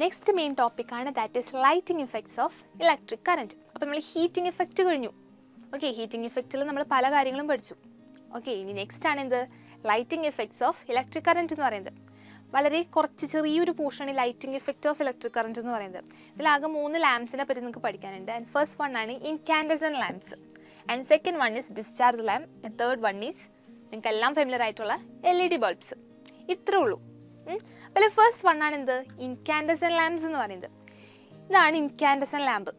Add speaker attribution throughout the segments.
Speaker 1: Next main ടോപ്പിക്കാണ് that is lighting effects of electric current. അപ്പോൾ നമ്മൾ ഹീറ്റിംഗ് ഇഫക്റ്റ് കഴിഞ്ഞു. ഓക്കെ, ഹീറ്റിംഗ് ഇഫക്റ്റിൽ നമ്മൾ പല കാര്യങ്ങളും പഠിച്ചു. ഓക്കെ, ഇനി നെക്സ്റ്റ് ആണ് എന്ത്, lighting effects of electric current എന്ന് പറയുന്നത്. വളരെ കുറച്ച് ചെറിയൊരു പോർഷനാണ് lighting effect of electric current എന്ന് പറയുന്നത്. ഇതിലാകെ 3 ലാംപ്സിനെ പറ്റി നിങ്ങൾക്ക് പഠിക്കാനുണ്ട്. ആൻഡ് ഫസ്റ്റ് വൺ ആണ് incandescent lamps, and second one is discharge lamp, and third one is നിങ്ങൾക്ക് എല്ലാം ഫെമിലിയർ ആയിട്ടുള്ള LED ബൾബ്സ്. ഇത്രേ ഉള്ളൂ. അപ്പോൾ ഫസ്റ്റ് വൺ ആണ് എന്ത്, ഇൻകാൻഡസെന്റ് ലാംപ്സ് എന്ന് പറയുന്നത്. ഇതാണ് ഇൻകാൻഡസെന്റ് ലാമ്പ്.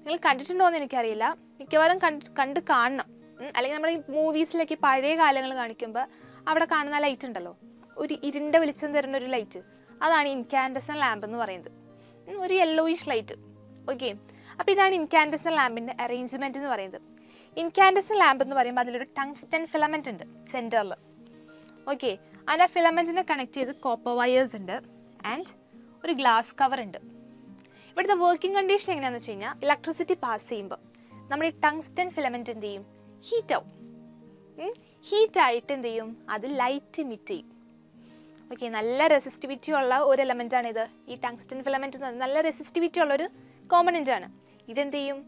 Speaker 1: നിങ്ങൾ കണ്ടിട്ടുണ്ടോ എന്ന് എനിക്കറിയില്ല, മിക്കവാറും കണ്ട് കാണണം. അല്ലെങ്കിൽ നമ്മുടെ ഈ മൂവീസിലൊക്കെ പഴയ കാലങ്ങൾ കാണിക്കുമ്പോൾ അവിടെ കാണുന്ന ലൈറ്റ് ഉണ്ടല്ലോ, ഒരു ഇരുണ്ട വെളിച്ചം തരുന്ന ഒരു ലൈറ്റ്, അതാണ് ഇൻകാൻഡസെന്റ് ലാമ്പ് എന്ന് പറയുന്നത്. ഒരു യെല്ലോയിഷ് ലൈറ്റ്. ഓക്കെ, അപ്പോൾ ഇതാണ് ഇൻകാൻഡസെന്റ് ലാമ്പിൻ്റെ അറേഞ്ച്മെൻറ്റ് എന്ന് പറയുന്നത്. ഇൻകാൻഡസെന്റ് ലാമ്പ് എന്ന് പറയുമ്പോൾ അതിലൊരു ടങ്സ്റ്റൺ ഫിലമെൻ്റ് ഉണ്ട് സെൻറ്ററിൽ. ഓക്കെ, അതിൻ്റെ ആ ഫിലമെൻറ്റിനെ കണക്ട് ചെയ്ത് കോപ്പർ വയേഴ്സ് ഉണ്ട് ആൻഡ് ഒരു ഗ്ലാസ് കവർ ഉണ്ട്. ഇവിടുത്തെ വർക്കിംഗ് കണ്ടീഷൻ എങ്ങനെയാണെന്ന് വെച്ച് കഴിഞ്ഞാൽ, ഇലക്ട്രിസിറ്റി പാസ് ചെയ്യുമ്പോൾ നമ്മുടെ ഈ ടങ്സ്റ്റൺ ഫിലമെൻറ്റ് എന്ത് ചെയ്യും, ഹീറ്റ് ആവും. ഹീറ്റായിട്ട് എന്ത് ചെയ്യും, അത് ലൈറ്റ് ഇമിറ്റ് ചെയ്യും. ഓക്കെ, നല്ല റെസിസ്റ്റിവിറ്റി ഉള്ള ഒരു എലമെൻ്റാണ് ഇത്. ഈ ടങ്സ്റ്റൺ ഫിലമെൻറ്റ് നല്ല റെസിസ്റ്റിവിറ്റി ഉള്ളൊരു കോമ്പണൻ്റ് ആണ്. ഇതെന്ത് ചെയ്യും,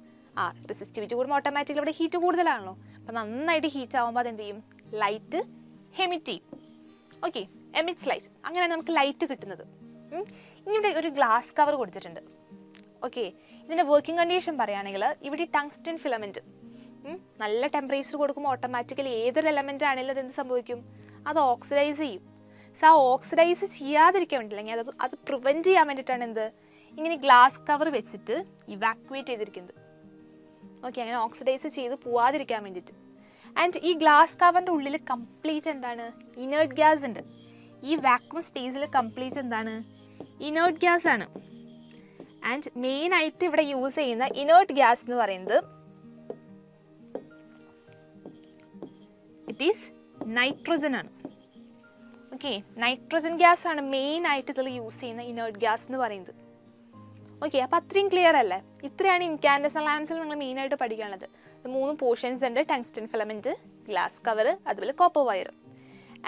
Speaker 1: റെസിസ്റ്റിവിറ്റി കൂടുമ്പോൾ ഓട്ടോമാറ്റിക്കലി ഇവിടെ ഹീറ്റ് കൂടുതലാണല്ലോ. അപ്പോൾ നന്നായിട്ട് ഹീറ്റ് ആകുമ്പോൾ അതെന്ത് ചെയ്യും, ലൈറ്റ് എമിറ്റ് ചെയ്യും. Okay, emits light. അങ്ങനെയാണ് നമുക്ക് ലൈറ്റ് കിട്ടുന്നത്. ഇനി ഇവിടെ ഒരു ഗ്ലാസ് കവർ കൊടുത്തിട്ടുണ്ട്. ഓക്കെ, ഇതിൻ്റെ വർക്കിംഗ് കണ്ടീഷൻ പറയുകയാണെങ്കിൽ, ഇവിടെ ടങ്സ്റ്റൺ ഫിലമെൻറ്റ് നല്ല ടെമ്പറേച്ചർ കൊടുക്കുമ്പോൾ ഓട്ടോമാറ്റിക്കലി ഏതൊരു എലമെൻ്റ് ആണെങ്കിലും അത് എന്ത് സംഭവിക്കും, അത് ഓക്സിഡൈസ് ചെയ്യും. സോ ആ ഓക്സിഡൈസ് ചെയ്യാതിരിക്കാൻ വേണ്ടി, അല്ലെങ്കിൽ അത് പ്രിവെൻറ്റ് ചെയ്യാൻ വേണ്ടിയിട്ടാണ് എന്ത്, ഇങ്ങനെ ഗ്ലാസ് കവർ വെച്ചിട്ട് ഇവാക്യുവേറ്റ് ചെയ്തിരിക്കുന്നത്. ഓക്കെ, അങ്ങനെ ഓക്സിഡൈസ് ചെയ്ത് പോവാതിരിക്കാൻ വേണ്ടിയിട്ട്. ആൻഡ് ഈ ഗ്ലാസ് കവറിൻ്റെ ഉള്ളിൽ കംപ്ലീറ്റ് എന്താണ്, ഇനേർട്ട് ഗ്യാസ് ഉണ്ട്. ഈ വാക്യൂം സ്പേസിൽ കംപ്ലീറ്റ് എന്താണ്, ഇനേർട്ട് ഗ്യാസ് ആണ്. ആൻഡ് മെയിനായിട്ട് ഇവിടെ യൂസ് ചെയ്യുന്ന ഇനേർട്ട് ഗ്യാസ് എന്ന് പറയുന്നത് ഇറ്റ് ഈസ് നൈട്രോജൻ ആണ്. ഓക്കെ, നൈട്രോജൻ ഗ്യാസ് ആണ് മെയിനായിട്ട് ഇതിൽ യൂസ് ചെയ്യുന്ന ഇനേർട്ട് ഗ്യാസ് എന്ന് പറയുന്നത്. ഓക്കെ, അപ്പോൾ അത്രയും ക്ലിയർ അല്ലേ? ഇത്രയാണ് ഇൻകാൻഡസെന്റ് ലാംപ്സിൽ നിങ്ങൾ മെയിനായിട്ട് പഠിക്കാനുള്ളത്. 3 പോർഷൻസ് ഉണ്ട്, ടങ്സ്റ്റൺ ഫിലമെൻറ്റ്, ഗ്ലാസ് കവർ, അതുപോലെ കോപ്പർ വയർ.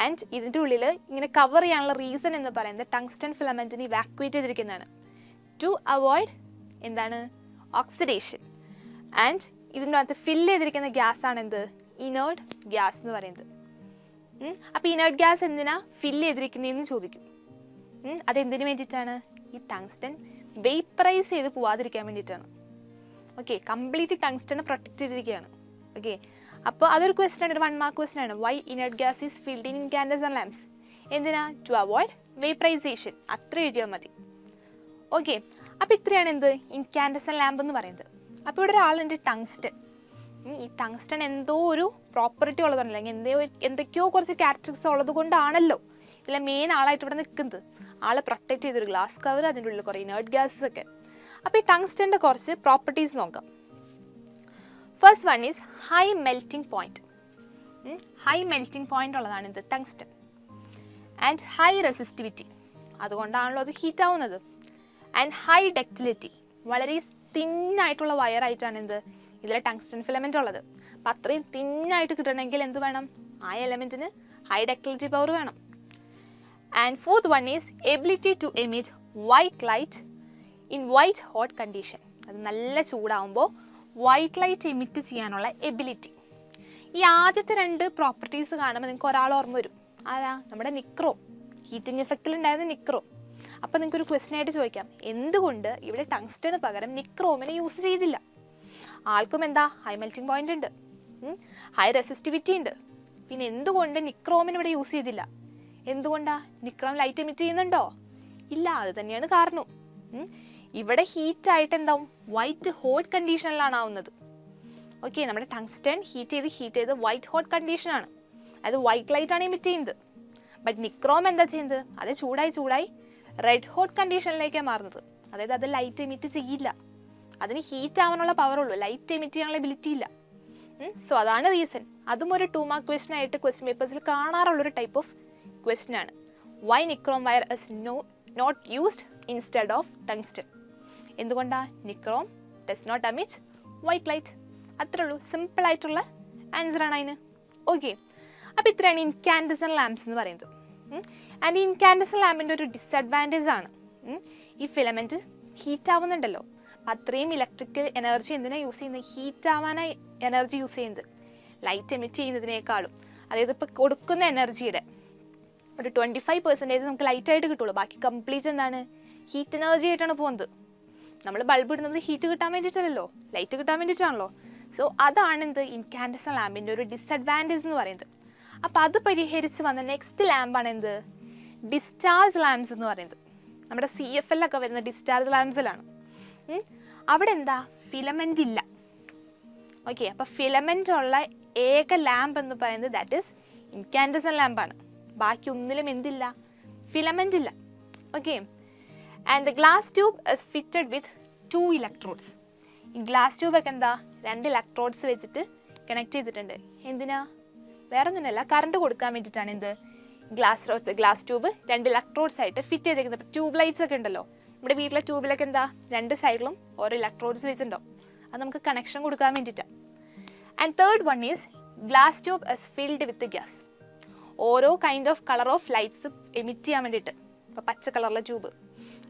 Speaker 1: ആൻഡ് ഇതിൻ്റെ ഉള്ളിൽ ഇങ്ങനെ കവർ ചെയ്യാനുള്ള റീസൺ എന്ന് പറയുന്നത് ടങ്സ്റ്റൺ ഫിലമെൻറ്റിന് ഇവാക്യുവേറ്റ് ചെയ്തിരിക്കുന്നതാണ് ടു അവോയ്ഡ് എന്താണ്, ഓക്സിഡേഷൻ. ആൻഡ് ഇതിൻ്റെ അകത്ത് ഫില്ല് ചെയ്തിരിക്കുന്ന ഗ്യാസ് ആണ് എന്ത്, ഇനേർട്ട് ഗ്യാസ് എന്ന് പറയുന്നത്. അപ്പോൾ ഇനേർട്ട് ഗ്യാസ് എന്തിനാ ഫില്ല് ചെയ്തിരിക്കുന്നതെന്ന് ചോദിക്കും. അതെന്തിനു വേണ്ടിയിട്ടാണ്, ഈ ടങ്സ്റ്റൺ വേപ്പറൈസ് ചെയ്ത് പോവാതിരിക്കാൻ വേണ്ടിയിട്ടാണ്. ഓക്കെ, കംപ്ലീറ്റ് ടങ്സ്റ്റൺ പ്രൊട്ടക്ട് ചെയ്തിരിക്കുകയാണ്. ഓക്കെ, അപ്പോൾ അതൊരു ക്വസ്റ്റൻ ആണ്, ഒരു 1 മാർക്ക് ക്വസ്റ്റൻ ആണ്. Why inert gas is filled in incandescent lamps? എന്തിനാ, ടു അവോയ്ഡ് വേപ്പറൈസേഷൻ. അത്ര എഴുതിയാൽ മതി. ഓക്കെ, അപ്പോൾ ഇത്രയാണ് എന്ത്, ഇൻകാൻഡസെന്റ് ലാമ്പ് എന്ന് പറയുന്നത്. അപ്പോൾ ഇവിടെ ഒരാളുണ്ട് ടങ്സ്റ്റൺ. ഈ ടങ്സ്റ്റൺ എന്തോ ഒരു പ്രോപ്പർട്ടി ഉള്ളതാണ്, അല്ലെങ്കിൽ എന്തൊക്കെയോ കുറച്ച് ക്യാരക്ടറിസ്റ്റിക്സ് ഉള്ളത് കൊണ്ടാണല്ലോ ഇതിലെ മെയിൻ ആളായിട്ട് ഇവിടെ നിൽക്കുന്നത്. ആളെ പ്രൊട്ടക്ട് ചെയ്തൊരു ഗ്ലാസ് കവർ, അതിൻ്റെ ഉള്ളിൽ കുറേ ഇനേർട്ട് ഗ്യാസസ് ഒക്കെ. അപ്പോൾ ഈ ടങ്സ്റ്റൻ്റെ കുറച്ച് പ്രോപ്പർട്ടീസ് നോക്കാം. First one is high melting point. High melting point ഉള്ളതാണ് ഇത് ടങ്സ്റ്റൺ. ആൻഡ് ഹൈ റെസിസ്റ്റിവിറ്റി, അതുകൊണ്ടാണല്ലോ അത് ഹീറ്റ് ആവുന്നത്. ആൻഡ് ഹൈ ഡക്റ്റിലിറ്റി, വളരെ തിന്നായിട്ടുള്ള വയറായിട്ടാണ് എന്ത്, ഇതിലെ ടങ്സ്റ്റൺ ഫിലമെൻ്റ് ഉള്ളത്. അപ്പം അത്രയും തിന്നായിട്ട് കിട്ടണമെങ്കിൽ എന്ത് വേണം, ആ എലമെൻറ്റിന് ഹൈ ഡക്റ്റിലിറ്റി പവർ വേണം. And fourth one is ability to emit white light in white hot condition. അത് നല്ല ചൂടാവുമ്പോൾ വൈറ്റ് ലൈറ്റ് എമിറ്റ് ചെയ്യാനുള്ള എബിലിറ്റി. ഈ ആദ്യത്തെ 2 പ്രോപ്പർട്ടീസ് കാണുമ്പോൾ നിങ്ങൾക്ക് ഒരാൾ ഓർമ്മ വരും. ആരാ, നമ്മുടെ നിക്രോ, ഹീറ്റിംഗ് എഫക്റ്റിൽ ഉണ്ടായിരുന്ന നിക്രോ. അപ്പോൾ നിങ്ങൾക്ക് ഒരു ക്വസ്റ്റൻ ആയിട്ട് ചോദിക്കാം, എന്തുകൊണ്ട് ഇവിടെ ടങ്സ്റ്റന് പകരം നിക്രോമിനെ യൂസ് ചെയ്തില്ല? ആൾക്കും എന്താ, ഹൈ മെൽറ്റിംഗ് പോയിന്റ് ഉണ്ട്, ഹൈ റെസിസ്റ്റിവിറ്റി ഉണ്ട്. പിന്നെ എന്തുകൊണ്ട് നിക്രോമിന് ഇവിടെ യൂസ് ചെയ്തില്ല? എന്തുകൊണ്ടാ, നിക്രോം ലൈറ്റ് എമിറ്റ് ചെയ്യുന്നുണ്ടോ? ഇല്ല, അത് തന്നെയാണ് കാരണം. ഇവിടെ ഹീറ്റായിട്ട് എന്താവും, വൈറ്റ് ഹോട്ട് കണ്ടീഷനിലാണ് ആവുന്നത്. ഓക്കെ, നമ്മുടെ ടങ്സ്റ്റൺ ഹീറ്റ് ചെയ്ത് വൈറ്റ് ഹോട്ട് കണ്ടീഷനാണ്, അത് വൈറ്റ് ലൈറ്റ് ആണ് എമിറ്റ് ചെയ്യുന്നത്. ബട്ട് നിക്രോം എന്താ ചെയ്യുന്നത്, അത് ചൂടായി റെഡ് ഹോട്ട് കണ്ടീഷനിലേക്കാണ് മാറുന്നത്. അതായത് അത് ലൈറ്റ് എമിറ്റ് ചെയ്യില്ല, അതിന് ഹീറ്റ് ആവാനുള്ള പവർ ഉള്ളൂ, ലൈറ്റ് എമിറ്റ് ചെയ്യാനുള്ള എബിലിറ്റി ഇല്ല. സോ അതാണ് റീസൺ. അതും ഒരു 2 മാർക്ക് ക്വസ്റ്റൻ ആയിട്ട് ക്വസ്റ്റ്യൻ പേപ്പേഴ്സിൽ കാണാറുള്ളൊരു ടൈപ്പ് ഓഫ് ക്വസ്റ്റൻ ആണ്. Why nichrome wire is not used instead of tungsten? എന്തുകൊണ്ടാണ്, nichrome does not emit white light. അത്രേ ഉള്ളൂ, സിമ്പിൾ ആയിട്ടുള്ള ആൻസറാണ് അതിന്. ഓക്കെ, അപ്പോൾ ഇത്രയാണ് ഇൻകാൻഡസെന്റ് ലാംപ്സ് എന്ന് പറയുന്നത്. ആൻഡ് ഇൻകാൻഡസെന്റ് ലാമ്പിൻ്റെ ഒരു ഡിസഡ്വാൻറ്റേജ് ആണ് ഈ ഫിലമെൻറ്റ് ഹീറ്റ് ആവുന്നുണ്ടല്ലോ. അപ്പം അത്രയും ഇലക്ട്രിക്കൽ എനർജി എന്തിനാണ് യൂസ് ചെയ്യുന്നത്? ഹീറ്റ് ആവാനായി എനർജി യൂസ് ചെയ്യുന്നത്, ലൈറ്റ് എമിറ്റ് ചെയ്യുന്നതിനേക്കാളും. അതായത് ഇപ്പോൾ കൊടുക്കുന്ന എനർജിയുടെ ഒരു 25% നമുക്ക് ലൈറ്റായിട്ട് കിട്ടുള്ളൂ. ബാക്കി കംപ്ലീറ്റ് എന്താണ്? ഹീറ്റ് എനർജി ആയിട്ടാണ് പോകുന്നത്. നമ്മൾ ബൾബ് ഇടുന്നത് ഹീറ്റ് കിട്ടാൻ വേണ്ടിയിട്ടല്ലോ, ലൈറ്റ് കിട്ടാൻ വേണ്ടിയിട്ടാണല്ലോ. സോ അതാണ് എന്ത് ഇൻകാൻഡസൻ ലാമ്പിൻ്റെ ഒരു ഡിസഡ്വാൻറ്റേജ് എന്ന് പറയുന്നത്. അപ്പോൾ അത് പരിഹരിച്ച് വന്ന നെക്സ്റ്റ് ലാമ്പാണ് എന്ത്? ഡിസ്ചാർജ് ലാംപ്സ് എന്ന് പറയുന്നത്. നമ്മുടെ CFL ഒക്കെ വരുന്ന ഡിസ്ചാർജ് ലാംപ്സിലാണ്. അവിടെ എന്താ? ഫിലമെൻ്റ് ഇല്ല. ഓക്കെ, അപ്പോൾ ഫിലമെൻ്റ് ഉള്ള ഏക ലാമ്പ് എന്ന് പറയുന്നത് ദാറ്റ് ഈസ് ഇൻകാൻഡസൻ ലാമ്പാണ്. ബാക്കി ഒന്നിലും എന്തില്ല? ഫിലമെൻ്റ് ഇല്ല. Okay, and the glass tube is fitted with 2 electrodes. ഈ ഗ്ലാസ് ട്യൂബൊക്കെ എന്താ? 2 ഇലക്ട്രോഡ്സ് വെച്ചിട്ട് കണക്ട് ചെയ്തിട്ടുണ്ട്. എന്തിനാ? വേറെ ഒന്നുമല്ല, കറണ്ട് കൊടുക്കാൻ വേണ്ടിയിട്ടാണ്. എന്ത്? ഗ്ലാസ് ട്യൂബ് 2 ഇലക്ട്രോഡ്സ് ആയിട്ട് ഫിറ്റ് ചെയ്തേക്കുന്നത്. ഇപ്പോൾ ട്യൂബ് ലൈറ്റ്സ് ഒക്കെ ഉണ്ടല്ലോ, നമ്മുടെ വീട്ടിലെ ട്യൂബിലൊക്കെ എന്താ? 2 സൈഡിലും ഓരോ ഇലക്ട്രോഡ്സ് വെച്ചിട്ടുണ്ടോ, അത് നമുക്ക് കണക്ഷൻ കൊടുക്കാൻ വേണ്ടിയിട്ടാണ്. And third one is glass tube is filled with gas. ഓരോ kind of colour of lights emit ചെയ്യാൻ വേണ്ടിയിട്ട്, ഇപ്പോൾ പച്ച കളറിലെ ട്യൂബ്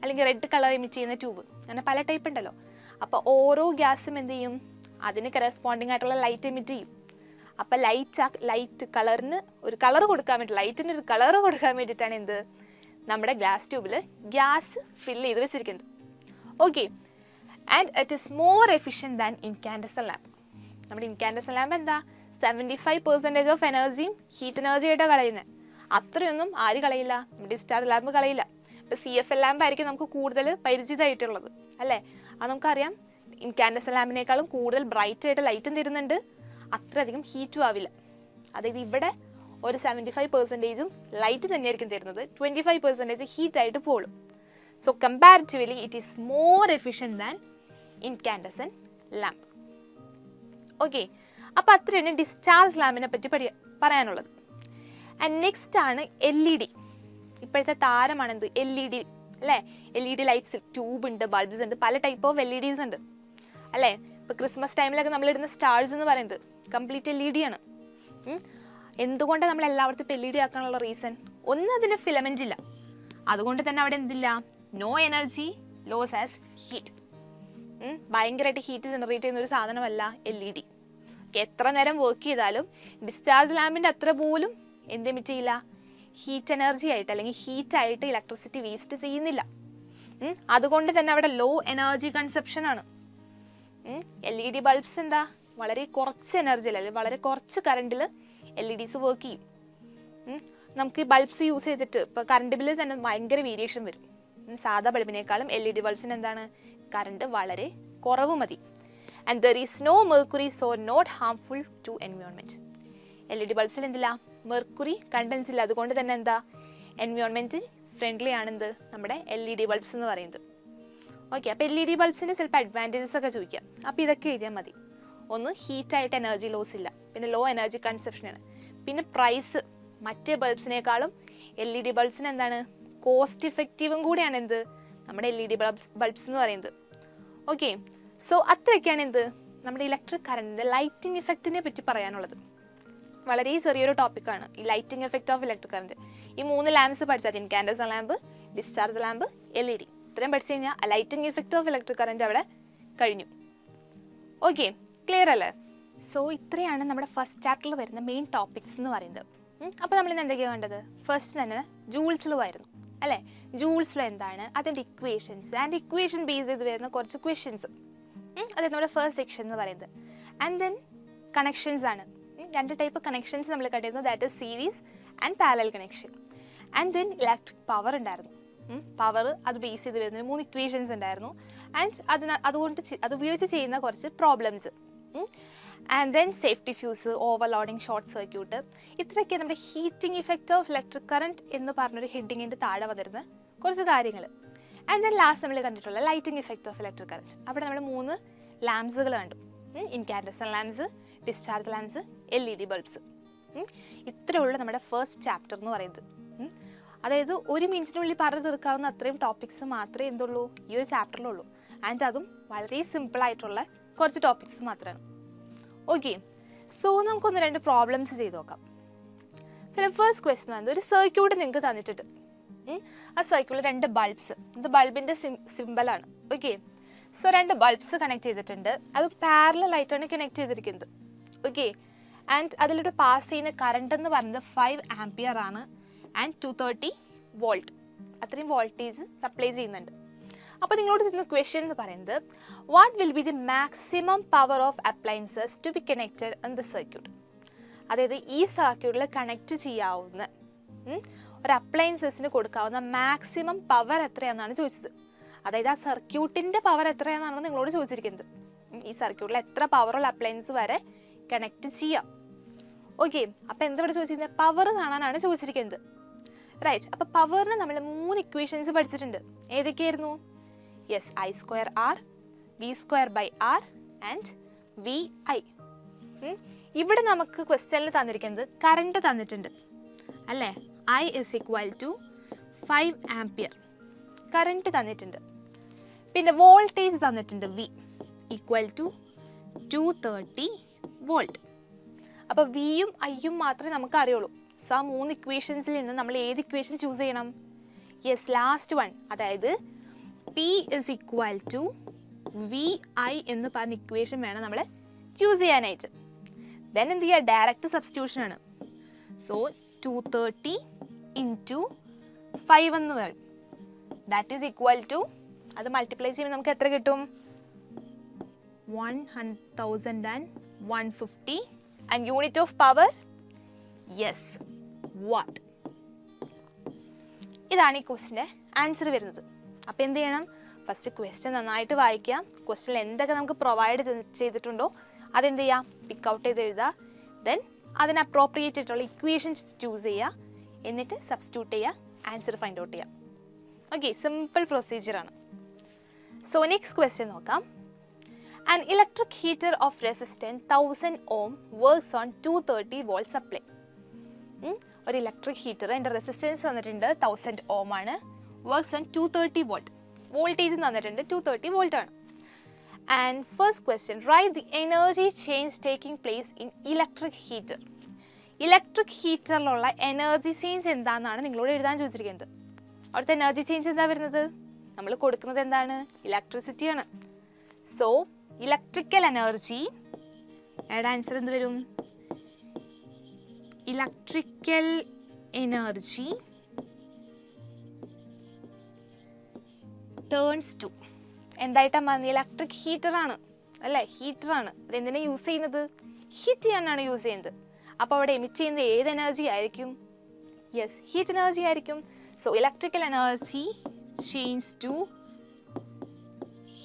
Speaker 1: അല്ലെങ്കിൽ റെഡ് കളർ എമിറ്റ് ചെയ്യുന്ന ട്യൂബ്, അങ്ങനെ പല ടൈപ്പ് ഉണ്ടല്ലോ. അപ്പോൾ ഓരോ ഗ്യാസും എന്ത് ചെയ്യും? അതിന് കറസ്പോണ്ടിങ് ആയിട്ടുള്ള ലൈറ്റ് എമിറ്റ് ചെയ്യും. അപ്പോൾ ലൈറ്റ് കളറിന് ഒരു കളർ കൊടുക്കാൻ വേണ്ടി, ലൈറ്റിന് ഒരു കളർ കൊടുക്കാൻ വേണ്ടിയിട്ടാണ് എന്ത്? നമ്മുടെ ഗ്ലാസ് ട്യൂബിൽ ഗ്യാസ് ഫില്ല് ചെയ്ത് വെച്ചിരിക്കുന്നത്. Okay, and it is more efficient than incandescent lamp. നമ്മുടെ ഇൻകാൻഡസൻ ലാമ്പ് എന്താ? 75% ഓഫ് എനർജിയും ഹീറ്റ് എനർജി ആയിട്ടാണ് കളയുന്നത്. അത്രയൊന്നും ആര് കളയില്ല? Discharge lamp കളയില്ല. ഇപ്പോൾ CFL ലാമ്പ് ആയിരിക്കും നമുക്ക് കൂടുതൽ പരിചിതമായിട്ടുള്ളത് അല്ലേ? അത് നമുക്കറിയാം. ഇൻകാൻഡസൻ ലാമ്പിനേക്കാളും കൂടുതൽ ബ്രൈറ്റ് ആയിട്ട് ലൈറ്റും തരുന്നുണ്ട്, അത്രയധികം ഹീറ്റും ആവില്ല. അതായത് ഇവിടെ ഒരു 75%ഉം ലൈറ്റ് തന്നെയായിരിക്കും തരുന്നത്, 25% ഹീറ്റായിട്ട് പോളും. So comparatively it is more efficient than incandescent lamp. Okay, അപ്പോൾ അത്രയാണ് ഡിസ്ചാർജ് ലാമ്പിനെ പറ്റി പറയാനുള്ളത്. ആൻഡ് നെക്സ്റ്റ് ആണ് LED. ഇപ്പോഴത്തെ താരമാണ് എന്ത്? LED അല്ലേ? LED ലൈറ്റ്സ്, ട്യൂബ് ഉണ്ട്, ബൾബ്സ് ഉണ്ട്, പല ടൈപ്പ് ഓഫ് LEDs ഉണ്ട് അല്ലേ? ഇപ്പോൾ ക്രിസ്മസ് ടൈമിലൊക്കെ നമ്മളിടുന്ന സ്റ്റാർസ് എന്ന് പറയുന്നത് കംപ്ലീറ്റ് LED ആണ്. എന്തുകൊണ്ടാണ് നമ്മൾ എല്ലായിടത്തും ഇപ്പോൾ LED ആക്കാനുള്ള റീസൺ? ഒന്ന്, അതിന് ഫിലമെൻ്റ് ഇല്ല, അതുകൊണ്ട് തന്നെ അവിടെ എന്തില്ല? No energy loss as heat. ഭയങ്കരമായിട്ട് ഹീറ്റ് ജനറേറ്റ് ചെയ്യുന്ന ഒരു സാധനമല്ല LED. എത്ര നേരം വർക്ക് ചെയ്താലും ഡിസ്ചാർജ് ലാമ്പിൻ്റെ അത്ര പോലും എന്ത് എമിറ്റ് ചെയ്യില്ല? ഹീറ്റ് എനർജി ആയിട്ട് അല്ലെങ്കിൽ ഹീറ്റായിട്ട് ഇലക്ട്രിസിറ്റി വേസ്റ്റ് ചെയ്യുന്നില്ല. അതുകൊണ്ട് തന്നെ അവിടെ ലോ എനർജി കൺസപ്ഷൻ ആണ്. LED ബൾബ്സ് എന്താ? വളരെ കുറച്ച് എനർജിയിൽ അല്ലെങ്കിൽ വളരെ കുറച്ച് കറണ്ടിൽ LEDs വർക്ക് ചെയ്യും. നമുക്ക് ഈ ബൾബ്സ് യൂസ് ചെയ്തിട്ട് ഇപ്പോൾ കറണ്ട് ബില്ലിൽ തന്നെ ഭയങ്കര വേരിയേഷൻ വരും. സാധാ ബൾബിനേക്കാളും LED ബൾബ്സിന് എന്താണ്? കറണ്ട് വളരെ കുറവ് മതി. And there is no mercury, so not harmful to environment. LED ബൾബ്സിൽ എന്തില്ല? മെർക്കുറി കണ്ടൻസ് ഇല്ല, അതുകൊണ്ട് തന്നെ എന്താ? എൻവയോൺമെൻറ്റ് ഫ്രണ്ട്ലി ആണെന്ത്? നമ്മുടെ LED ബൾബ്സ് എന്ന് പറയുന്നത്. ഓക്കെ, അപ്പോൾ LED ബൾബ്സിൻ്റെ ചിലപ്പോൾ അഡ്വാൻറ്റേജസ് ഒക്കെ ചോദിക്കാം. അപ്പോൾ ഇതൊക്കെ എഴുതിയാൽ മതി. ഒന്ന്, ഹീറ്റായിട്ട് എനർജി ലോസ് ഇല്ല, പിന്നെ ലോ എനർജി കൺസപ്ഷനാണ്, പിന്നെ പ്രൈസ് മറ്റേ ബൾബ്സിനേക്കാളും LED ബൾബ്സിന് എന്താണ്? കോസ്റ്റ് ഇഫക്റ്റീവും കൂടിയാണ് എന്ത്? നമ്മുടെ LED ബൾബ്സ് എന്ന് പറയുന്നത്. ഓക്കെ, സോ അത്രയൊക്കെയാണ് എന്ത്? നമ്മുടെ ഇലക്ട്രിക് കറണ്ടിൻ്റെ ലൈറ്റിംഗ് ഇഫക്റ്റിനെ പറ്റി പറയാനുള്ളത്. വളരെ ചെറിയൊരു ടോപ്പിക്കാണ് ഈ lighting effect of electric current. ഈ 3 ലാംപ്സ് പഠിച്ചാൽ, incandescent lamp, discharge lamp, LED, ഇത്രയും പഠിച്ചു കഴിഞ്ഞാൽ lighting effect of electric current അവിടെ കഴിഞ്ഞു. ഓക്കെ, ക്ലിയർ അല്ലേ? സോ ഇത്രയാണ് നമ്മുടെ ഫസ്റ്റ് ചാപ്റ്ററിൽ വരുന്ന മെയിൻ ടോപ്പിക്സ് എന്ന് പറയുന്നത്. അപ്പോൾ നമ്മളിന്ന് എന്തൊക്കെയാണ് കണ്ടത്? ഫസ്റ്റ് തന്നെ ജൂൾസ് ലോ ആയിരുന്നു അല്ലേ? ജൂൾസ് ലോ എന്താണ്? അതിൻ്റെ ഇക്വേഷൻസ് ആൻഡ് ഇക്വേഷൻ ബേസ് ചെയ്ത് വരുന്ന കുറച്ച് ക്വസ്റ്റ്യൻസ്, അതായത് നമ്മുടെ ഫസ്റ്റ് സെക്ഷൻ എന്ന് പറയുന്നത്. ആൻഡ് ദെൻ കണക്ഷൻസ് ആണ്. 2 ടൈപ്പ് കണക്ഷൻസ് നമ്മൾ കണ്ടിരുന്നു, that is series and parallel connection. And then electric power ഉണ്ടായിരുന്നു. പവർ അത് ബേസ് ചെയ്ത് വരുന്ന 3 ഇക്വേഷൻസ് ഉണ്ടായിരുന്നു. ആൻഡ് അത് ഉപയോഗിച്ച് ചെയ്യുന്ന കുറച്ച് problems. And then safety fuse, overloading, short circuit, ഇത്രയൊക്കെ നമ്മുടെ heating effect of electric current എന്ന് പറഞ്ഞൊരു ഹെഡിങ്ങിൻ്റെ താഴെ വന്നിരുന്ന കുറച്ച് കാര്യങ്ങൾ. ആൻഡ് ദെൻ ലാസ്റ്റ് നമ്മൾ കണ്ടിട്ടുള്ള lighting effect of electric current. അവിടെ നമ്മൾ 3 ലാംപ്സുകൾ കണ്ടു, incandescent lamps, discharge lamps, LED bulbs. ഇത്രയുള്ള നമ്മുടെ ഫസ്റ്റ് ചാപ്റ്റർ എന്ന് പറയുന്നത്. അതായത് 1 മിനിറ്റിനുള്ളിൽ പറഞ്ഞു തീർക്കാവുന്ന അത്രയും ടോപ്പിക്സ് മാത്രമേ എന്തുള്ളൂ ഈ ഒരു ചാപ്റ്ററിലുള്ളൂ. ആൻഡ് അതും വളരെ സിമ്പിളായിട്ടുള്ള കുറച്ച് ടോപ്പിക്സ് മാത്രമാണ്. ഓക്കെ, സോ നമുക്കൊന്ന് 2 പ്രോബ്ലംസ് ചെയ്ത് നോക്കാം. ചില ഫസ്റ്റ് ക്വസ്റ്റ്യൻ വന്നത്, ഒരു സർക്യൂട്ട് നിങ്ങൾക്ക് തന്നിട്ടുണ്ട്. ആ സർക്യൂളിൽ 2 ബൾബ്സ്, ഇത് ബൾബിൻ്റെ സിമ്പലാണ്. ഓക്കെ, സോ 2 ബൾബ്സ് കണക്ട് ചെയ്തിട്ടുണ്ട്. അത് പാരലൽ ആയിട്ടാണ് കണക്ട് ചെയ്തിരിക്കുന്നത്. ഓക്കെ, ആൻഡ് അതിലൂടെ പാസ് ചെയ്യുന്ന കറണ്ട് എന്ന് പറയുന്നത് 5 ആംപിയർ ആണ് ആൻഡ് 230 വോൾട്ട്, അത്രയും വോൾട്ടേജ് സപ്ലൈ ചെയ്യുന്നുണ്ട്. അപ്പോൾ നിങ്ങളോട് ചെയ്യുന്ന ക്വസ്റ്റ്യൻ എന്ന് പറയുന്നത് what will be the maximum power of appliances to be connected in the circuit. അതായത് ഈ സർക്യൂട്ടിൽ കണക്ട് ചെയ്യാവുന്ന ഒരു അപ്ലയൻസസിന് കൊടുക്കാവുന്ന മാക്സിമം പവർ എത്രയാണെന്നാണ് ചോദിച്ചത്. അതായത് ആ സർക്യൂട്ടിൻ്റെ പവർ എത്രയാണെന്നാണ് നിങ്ങളോട് ചോദിച്ചിരിക്കുന്നത്. ഈ സർക്യൂട്ടിൽ എത്ര പവറുള്ള അപ്ലയൻസ് വരെ കണക്ട് ചെയ്യാം. ഓക്കെ, അപ്പോൾ എന്താ ഇവിടെ ചോദിച്ചിരിക്കുന്നത്? പവർ കാണാനാണ് ചോദിച്ചിരിക്കുന്നത്. റൈറ്റ്, അപ്പോൾ പവറിന് നമ്മൾ 3 ഇക്വേഷൻസ് പഠിച്ചിട്ടുണ്ട്. ഏതൊക്കെയായിരുന്നു? Yes, I²R, V²/R and VI. ഇവിടെ നമുക്ക് ക്വസ്റ്റ്യനിൽ തന്നിരിക്കുന്നത് കറണ്ട് തന്നിട്ടുണ്ട് അല്ലേ? I = 5 ആംപിയർ കറണ്ട് തന്നിട്ടുണ്ട്. പിന്നെ വോൾട്ടേജ് തന്നിട്ടുണ്ട്, V = 230 വോൾട്ട്. അപ്പോൾ വിയും ഐയും മാത്രമേ നമുക്ക് അറിയുള്ളൂ. സോ ആ 3 ഇക്വേഷൻസിൽ നിന്ന് നമ്മൾ ഏത് ഇക്വേഷൻ ചൂസ് ചെയ്യണം? യെസ്, ലാസ്റ്റ് വൺ, അതായത് P = VI എന്ന് പറഞ്ഞ ഇക്വേഷൻ വേണം നമ്മൾ ചൂസ് ചെയ്യാനായിട്ട്. ദെൻ എന്ത് ചെയ്യുക? ഡയറക്റ്റ് സബ്സ്റ്റിറ്റ്യൂഷൻ ആണ്. സോ 230 × 5 എന്ന് പറയും. ദാറ്റ് ഈസ് ഈക്വൽ ടു, അത് മൾട്ടിപ്ലൈ ചെയ്യുമ്പോൾ നമുക്ക് എത്ര കിട്ടും? 1150. And unit of power, yes, what. ഇതാണ് ഈ ക്വസ്റ്റിൻ്റെ ആൻസർ വരുന്നത്. അപ്പോൾ എന്ത് ചെയ്യണം? ഫസ്റ്റ് ക്വസ്റ്റ്യൻ നന്നായിട്ട് വായിക്കാം. ക്വസ്റ്റ്യനിൽ എന്തൊക്കെ നമുക്ക് പ്രൊവൈഡ് ചെയ്തിട്ടുണ്ടോ അതെന്ത് ചെയ്യുക? പിക്ക് ഔട്ട് ചെയ്ത് എഴുതുക. ദെൻ അതിന് അപ്രോപ്രിയേറ്റ് ആയിട്ടുള്ള ഇക്വേഷൻസ് ചൂസ് ചെയ്യുക. എന്നിട്ട് സബ്സ്റ്റിറ്റ്യൂട്ട് ചെയ്യുക, ആൻസർ ഫൈൻഡ് ഔട്ട് ചെയ്യുക. ഓക്കെ, സിമ്പിൾ പ്രൊസീജിയറാണ്. സോ നെക്സ്റ്റ് ക്വസ്റ്റ്യൻ നോക്കാം. An electric heater of resistance 1000 ohm works on 230 volt supply. ഒരു ഇലക്ട്രിക് ഹീറ്റർ, അതിൻ്റെ റെസിസ്റ്റൻസ് തന്നിട്ടുണ്ട് 1000 ohm ആണ്. Works on 230 volt. വോൾട്ടേജ് തന്നിട്ടുണ്ട് 230 വോൾട്ട് ആണ്. And first question, write the energy change taking place in electric heater. Electric ഹീറ്ററിലുള്ള energy change എന്താണെന്നാണ് നിങ്ങളോട് എഴുതാൻ ചോദിച്ചിരിക്കുന്നത്. അവിടുത്തെ എനർജി ചേഞ്ച് എന്താ വരുന്നത്? നമ്മൾ കൊടുക്കുന്നത് എന്താണ്? ഇലക്ട്രിസിറ്റിയാണ്. സോ ഇലക്ട്രിക്കൽ എനർജി, ഏടെ ആൻസർ എന്ത് വരും? ഇലക്ട്രിക്കൽ എനർജി ടേൺസ് ടു എന്തായിട്ടാണ് പറഞ്ഞത്? ഇലക്ട്രിക് ഹീറ്ററാണ് അല്ലേ? ഹീറ്ററാണ്. അതെന്തിനാണ് യൂസ് ചെയ്യുന്നത്? ഹീറ്റ് ചെയ്യാനാണ് യൂസ് ചെയ്യുന്നത്. അപ്പോൾ അവിടെ എമിറ്റ് ചെയ്യുന്നത് ഏത് എനർജി ആയിരിക്കും? യെസ്, ഹീറ്റ് എനർജി ആയിരിക്കും. So electrical energy change to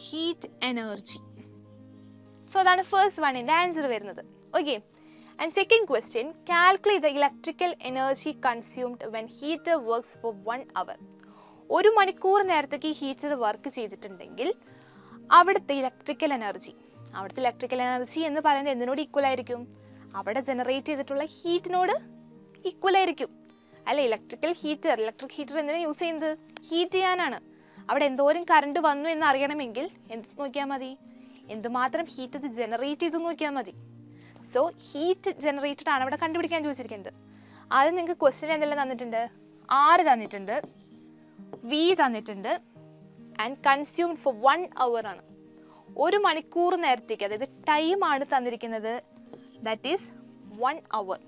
Speaker 1: heat energy. So അതാണ് ഫസ്റ്റ് വണ്ണിൻ്റെ ആൻസർ വരുന്നത്. Okay, and second question, calculate the electrical energy consumed when heater works for 1 hour. 1 മണിക്കൂർ നേരത്തേക്ക് ഈ ഹീറ്റർ വർക്ക് ചെയ്തിട്ടുണ്ടെങ്കിൽ അവിടുത്തെ ഇലക്ട്രിക്കൽ എനർജി എന്ന് പറയുന്നത് എന്തിനോട് ഈക്വൽ ആയിരിക്കും? അവിടെ ജനറേറ്റ് ചെയ്തിട്ടുള്ള ഹീറ്റിനോട് ഈക്വൽ ആയിരിക്കും അല്ലെ? ഇലക്ട്രിക് ഹീറ്റർ എന്തിനാണ് യൂസ് ചെയ്യുന്നത്? ഹീറ്റ് ചെയ്യാനാണ്. അവിടെ എന്തോരം കറണ്ട് വന്നു എന്ന് അറിയണമെങ്കിൽ എന്ത് നോക്കിയാൽ മതി? എന്തുമാത്രം ഹീറ്റ് ഇത് ജനറേറ്റ് ചെയ്തു നോക്കിയാൽ മതി. സോ ഹീറ്റ് ജനറേറ്റഡ് ആണ് ഇവിടെ കണ്ടുപിടിക്കാൻ ചോദിച്ചിരിക്കുന്നത്. ആദ്യം നിങ്ങൾക്ക് ക്വസ്റ്റ്യൻ എന്തെല്ലാം തന്നിട്ടുണ്ട്? R തന്നിട്ടുണ്ട്, V തന്നിട്ടുണ്ട്, ആൻഡ് കൺസ്യൂംഡ് ഫോർ 1 hour ആണ്. 1 മണിക്കൂർ നേരത്തേക്ക്, അതായത് ടൈമാണ് തന്നിരിക്കുന്നത്. That is 1 hour.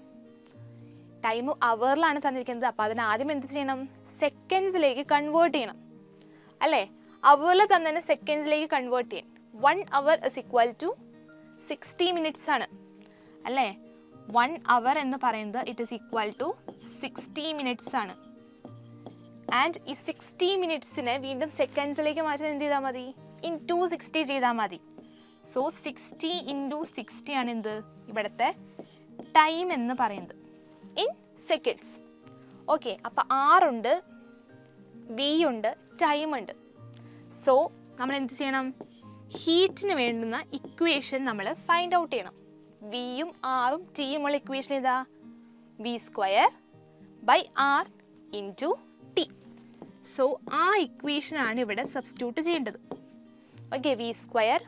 Speaker 1: ടൈം അവറിലാണ് തന്നിരിക്കുന്നത്. അപ്പോൾ അതിന് ആദ്യം എന്ത് ചെയ്യണം? സെക്കൻഡ്സിലേക്ക് കൺവേർട്ട് ചെയ്യണം അല്ലേ? അവറിൽ തന്നെ സെക്കൻഡ്സിലേക്ക് കൺവേർട്ട് ചെയ്യണം. 1 hour is equal to 60 minutes ആണ് അല്ലേ? 1 hour എന്ന് പറയുന്നത് it is equal to 60 minutes ആണ്. ആൻഡ് ഈ 60 minutesനെ വീണ്ടും സെക്കൻഡ്സിലേക്ക് മാറ്റാൻ എന്ത് ചെയ്താൽ മതി? ഇൻറ്റു 60 ചെയ്താൽ മതി. സോ 60 × 60 ആണ് എന്ത്? ഇവിടുത്തെ ടൈം എന്ന് പറയുന്നത് ഇൻ സെക്കൻഡ്സ്. ഓക്കെ, അപ്പോൾ R ഉണ്ട്, V ഉണ്ട്, ടൈം ഉണ്ട്. സോ നമ്മൾ എന്ത് ചെയ്യണം? ഹീറ്റിന് വേണ്ടുന്ന ഇക്വേഷൻ നമ്മൾ ഫൈൻഡ് ഔട്ട് ചെയ്യണം. വിയും ആറും ടിയും ഉള്ള ഇക്വേഷൻ ഏതാ? V²/R × T. സോ ആ ഇക്വേഷൻ ആണ് ഇവിടെ സബ്സ്റ്റിറ്റ്യൂട്ട് ചെയ്യേണ്ടത്. Okay, V²/R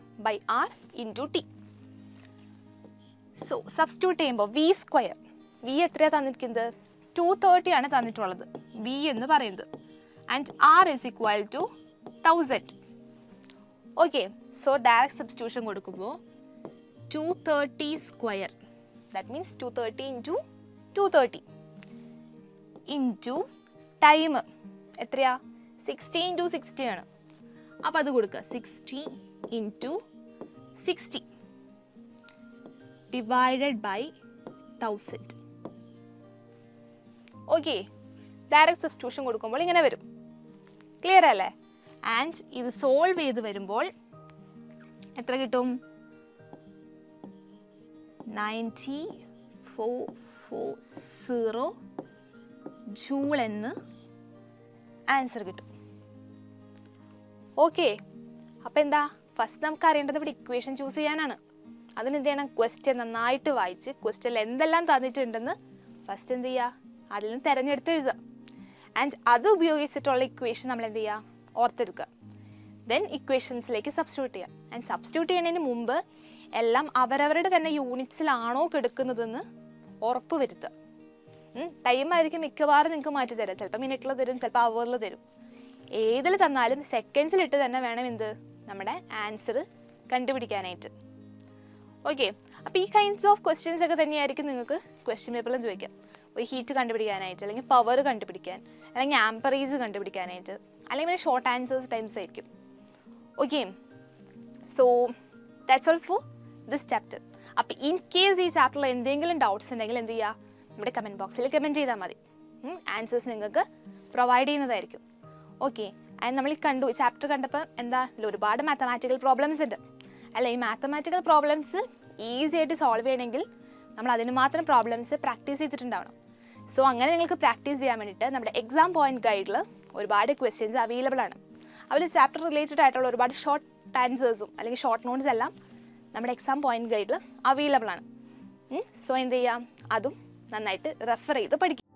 Speaker 1: × T. So substitute ചെയ്യുമ്പോൾ V² എത്രയാണ് തന്നിരിക്കുന്നത്? 230 ആണ് തന്നിട്ടുള്ളത് V എന്ന് പറയുന്നത്. and R is equal to 1000. Okay, so direct substitution കൊടുക്കുമ്പോൾ 230 square, that means 230 into 230 into time എത്രയാ 60 into 60 ആണ്. അപ്പോൾ അത് കൊടുക്കുക 60 into 60 divided by 1000. Okay, direct substitution കൊടുക്കുമ്പോൾ ഇങ്ങനെ വരും. ക്ലിയർ അല്ലേ? ആൻഡ് ഇത് സോൾവ് ചെയ്ത് വരുമ്പോൾ എത്ര കിട്ടും? 9440 ജൂൾ എന്ന് ആൻസർ കിട്ടും. ഓക്കെ, അപ്പം എന്താ ഫസ്റ്റ് നമുക്ക് അറിയേണ്ടത് ഇവിടെ ഇക്വേഷൻ ചൂസ് ചെയ്യാനാണ്. അതിനെന്ത് ചെയ്യണം? ക്വസ്റ്റ്യൻ നന്നായിട്ട് വായിച്ച് ക്വസ്റ്റ്യനിൽ എന്തെല്ലാം തന്നിട്ടുണ്ടെന്ന് ഫസ്റ്റ് എന്ത് ചെയ്യുക? അതിൽ നിന്ന് തിരഞ്ഞെടുത്ത് എഴുതുക. ആൻഡ് അത് ഉപയോഗിച്ചിട്ടുള്ള ഇക്വേഷൻ നമ്മൾ എന്ത് ചെയ്യുക? ഓർത്തെടുക്കുക. ദെൻ ഇക്വേഷൻസിലേക്ക് സബ്സ്റ്റിറ്റ്യൂട്ട് ചെയ്യുക. ആൻഡ് സബ്സ്റ്റിറ്റ്യൂട്ട് ചെയ്യുന്നതിന് മുമ്പ് എല്ലാം അവരവരുടെ തന്നെ യൂണിറ്റ്സിലാണോ കിടക്കുന്നതെന്ന് ഉറപ്പ് വരുത്തുക. ടൈം ആയിരിക്കും മിക്കവാറും നിങ്ങൾക്ക് മാറ്റി തരാം. ചിലപ്പോൾ മിനിറ്റിൽ തരും, ചിലപ്പോൾ അവറിൽ തരും. ഏതിൽ തന്നാലും സെക്കൻഡ്സിലിട്ട് തന്നെ വേണം എന്ത് നമ്മുടെ ആൻസർ കണ്ടുപിടിക്കാനായിട്ട്. ഓക്കെ, അപ്പോൾ ഈ കൈൻഡ്സ് ഓഫ് ക്വസ്റ്റ്യൻസ് ഒക്കെ തന്നെയായിരിക്കും നിങ്ങൾക്ക് ക്വസ്റ്റ്യൻ പേപ്പറിലും ചോദിക്കാം. ഒരു ഹീറ്റ് കണ്ടുപിടിക്കാനായിട്ട്, അല്ലെങ്കിൽ പവർ കണ്ടുപിടിക്കാൻ, അല്ലെങ്കിൽ ആംപറേജ് കണ്ടുപിടിക്കാനായിട്ട്, അല്ലെങ്കിൽ പിന്നെ ഷോർട്ട് ആൻസേഴ്സ് ടൈംസ് ആയിരിക്കും. Okay, so that's all for this chapter. അപ്പോൾ ഇൻ കേസ് ഈ ചാപ്റ്ററിൽ എന്തെങ്കിലും ഡൗട്ട്സ് ഉണ്ടെങ്കിൽ എന്ത് ചെയ്യുക? നമ്മുടെ കമൻറ്റ് ബോക്സിൽ കമൻറ്റ് ചെയ്താൽ മതി. ആൻസേഴ്സ് നിങ്ങൾക്ക് പ്രൊവൈഡ് ചെയ്യുന്നതായിരിക്കും. ഓക്കെ, ആൻഡ് നമ്മൾ ഈ ചാപ്റ്റർ കണ്ടപ്പോൾ എന്താ ഒരുപാട് മാത്തമാറ്റിക്കൽ പ്രോബ്ലംസ് ഉണ്ട് അല്ല. ഈ മാത്തമാറ്റിക്കൽ പ്രോബ്ലംസ് ഈസി ആയിട്ട് സോൾവ് ചെയ്യണമെങ്കിൽ നമ്മൾ അതിന് മാത്രം പ്രോബ്ലംസ് പ്രാക്ടീസ് ചെയ്തിട്ടുണ്ടാവണം. സോ അങ്ങനെ നിങ്ങൾക്ക് പ്രാക്ടീസ് ചെയ്യാൻ വേണ്ടിയിട്ട് നമ്മുടെ എക്സാം പോയിന്റ് ഗൈഡിൽ ഒരുപാട് ക്വസ്റ്റ്യൻസ് അവൈലബിൾ ആണ്. അവർ ചാപ്റ്റർ റിലേറ്റഡ് ആയിട്ടുള്ള ഒരുപാട് ഷോർട്ട് ആൻസേഴ്സും അല്ലെങ്കിൽ ഷോർട്ട് നോട്ട്സ് എല്ലാം നമ്മുടെ എക്സാം പോയിന്റ് ഗൈഡിൽ അവൈലബിൾ ആണ്. സോ എന്ത് ചെയ്യാം? അതും നന്നായിട്ട് റെഫർ ചെയ്ത് പഠിക്കുക.